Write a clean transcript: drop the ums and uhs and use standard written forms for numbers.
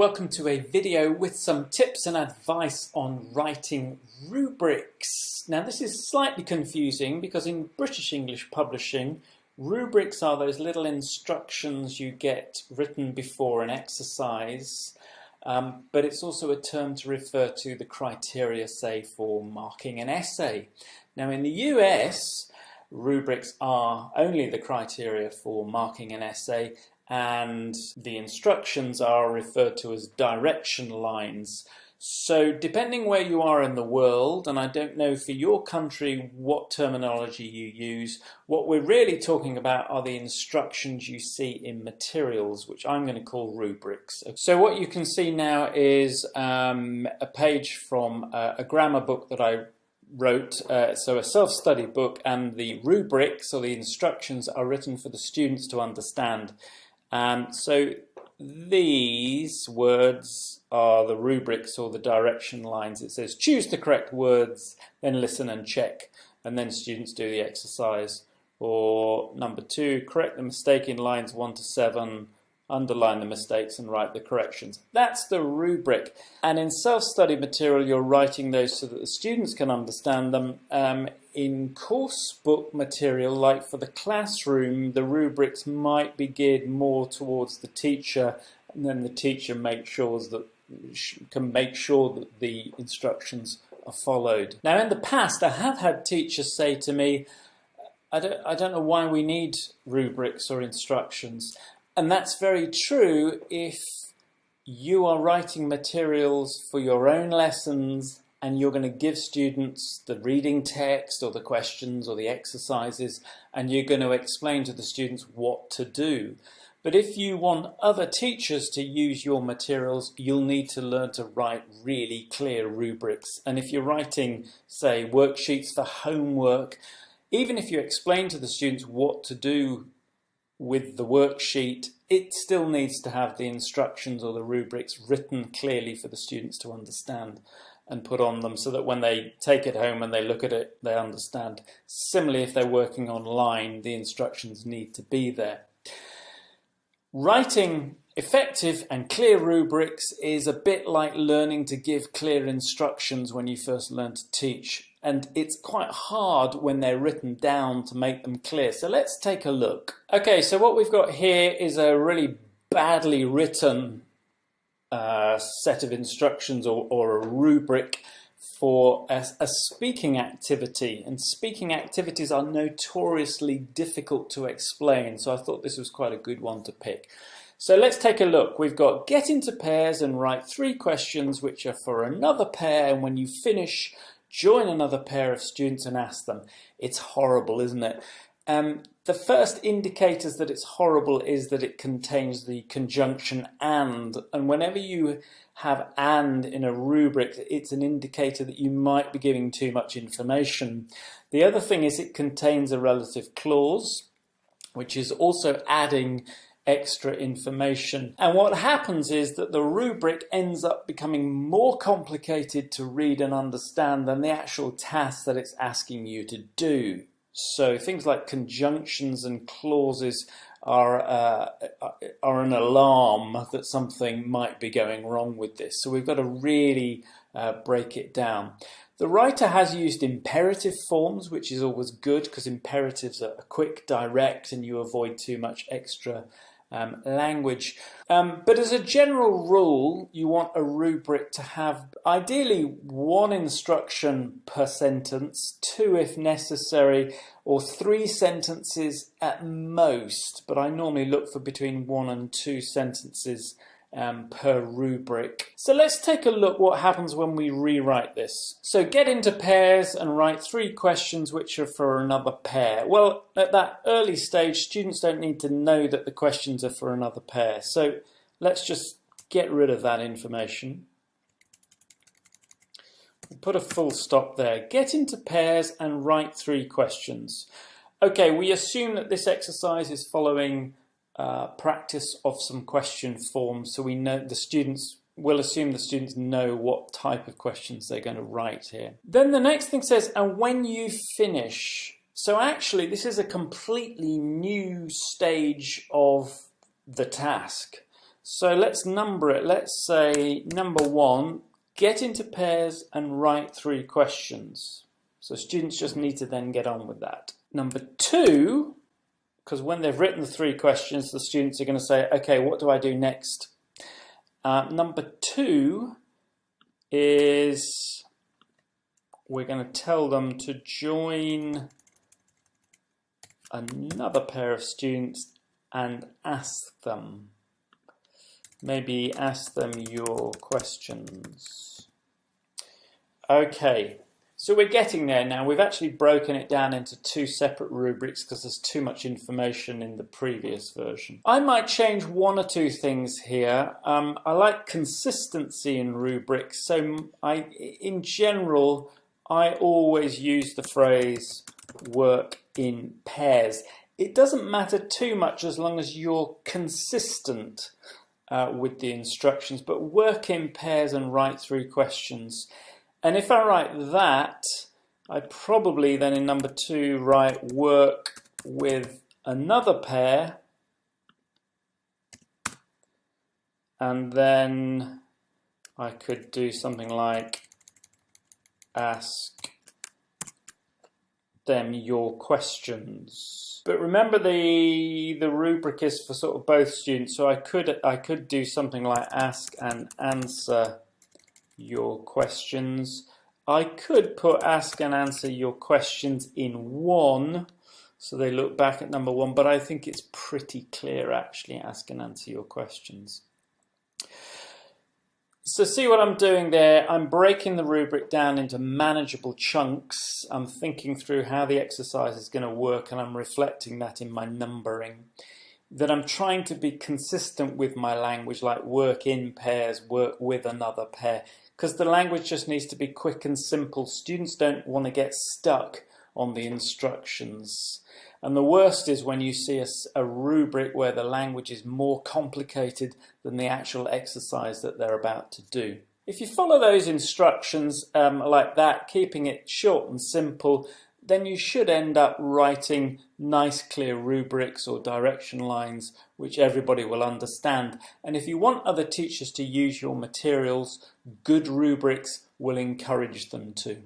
welcome to a video with some tips and advice on writing rubrics. Now this is slightly confusing because in British English publishing, rubrics are those little instructions you get written before an exercise, but it's also a term to refer to the criteria, say, for marking an essay. Now in the US, rubrics are only the criteria for marking an essay, and the instructions are referred to as direction lines. So depending where you are in the world, and I don't know for your country what terminology you use, what we're really talking about are the instructions you see in materials, which I'm going to call rubrics. So what you can see now is a page from a grammar book that I wrote, so a self-study book, and the rubrics or the instructions are written for the students to understand. So these words are the rubrics or the direction lines. It says choose the correct words, then listen and check, and then students do the exercise. Or number 2, correct the mistake in lines 1 to 7, underline the mistakes and write the corrections. That's the rubric. And in self-study material, you're writing those so that the students can understand them. In course book material, like for the classroom, the rubrics might be geared more towards the teacher, and then the teacher can make sure that the instructions are followed. Now in the past, I have had teachers say to me, I don't know why we need rubrics or instructions. And that's very true if you are writing materials for your own lessons and you're going to give students the reading text or the questions or the exercises, and you're going to explain to the students what to do. But if you want other teachers to use your materials, you'll need to learn to write really clear rubrics. And if you're writing, say, worksheets for homework, even if you explain to the students what to do with the worksheet, it still needs to have the instructions or the rubrics written clearly for the students to understand and put on them, so that when they take it home and they look at it, they understand. Similarly, if they're working online, the instructions need to be there. Writing effective and clear rubrics is a bit like learning to give clear instructions when you first learn to teach. And it's quite hard when they're written down to make them clear. So let's take a look. Okay, so what we've got here is a really badly written set of instructions or a rubric for a speaking activity. And speaking activities are notoriously difficult to explain, so I thought this was quite a good one to pick. So let's take a look. We've got get into pairs and write 3 questions which are for another pair, and when you finish, join another pair of students and ask them. It's horrible, isn't it? The first indicators that it's horrible is that it contains the conjunction and whenever you have and in a rubric, it's an indicator that you might be giving too much information. The other thing is it contains a relative clause, which is also adding extra information. And what happens is that the rubric ends up becoming more complicated to read and understand than the actual task that it's asking you to do. So things like conjunctions and clauses are an alarm that something might be going wrong with this. So we've got to really break it down. The writer has used imperative forms, which is always good because imperatives are quick, direct, and you avoid too much extra language. But as a general rule, you want a rubric to have ideally 1 instruction per sentence, 2 if necessary, or 3 sentences at most. But I normally look for between 1 and 2 sentences per rubric. So let's take a look what happens when we rewrite this. So get into pairs and write 3 questions which are for another pair. Well, at that early stage, students don't need to know that the questions are for another pair. So let's just get rid of that information. Put a full stop there. Get into pairs and write 3 questions. Okay, we assume that this exercise is following practice of some question forms, so we know we'll assume the students know what type of questions they're going to write here. Then the next thing says, and when you finish. So actually this is a completely new stage of the task. So let's number it. Let's say number 1, get into pairs and write 3 questions. So students just need to then get on with that. Number 2, because when they've written the 3 questions, the students are going to say, okay, what do I do next? Number 2 is we're going to tell them to join another pair of students and ask them. Maybe ask them your questions. Okay, so we're getting there now. We've actually broken it down into 2 separate rubrics because there's too much information in the previous version. I might change 1 or 2 things here. I like consistency in rubrics, so in general, I always use the phrase work in pairs. It doesn't matter too much as long as you're consistent with the instructions, but work in pairs and write 3 questions. And if I write that, I probably then in number 2 write work with another pair, and then I could do something like ask them your questions. But remember the rubric is for sort of both students, so I could do something like ask and answer your questions. I could put ask and answer your questions in 1, so they look back at number 1, but I think it's pretty clear actually, ask and answer your questions. So see what I'm doing there? I'm breaking the rubric down into manageable chunks. I'm thinking through how the exercise is going to work, and I'm reflecting that in my numbering. That I'm trying to be consistent with my language, like work in pairs, work with another pair, because the language just needs to be quick and simple. Students don't want to get stuck on the instructions. And the worst is when you see a rubric where the language is more complicated than the actual exercise that they're about to do. If you follow those instructions like that, keeping it short and simple, then you should end up writing nice clear rubrics or direction lines which everybody will understand. And if you want other teachers to use your materials, good rubrics will encourage them to.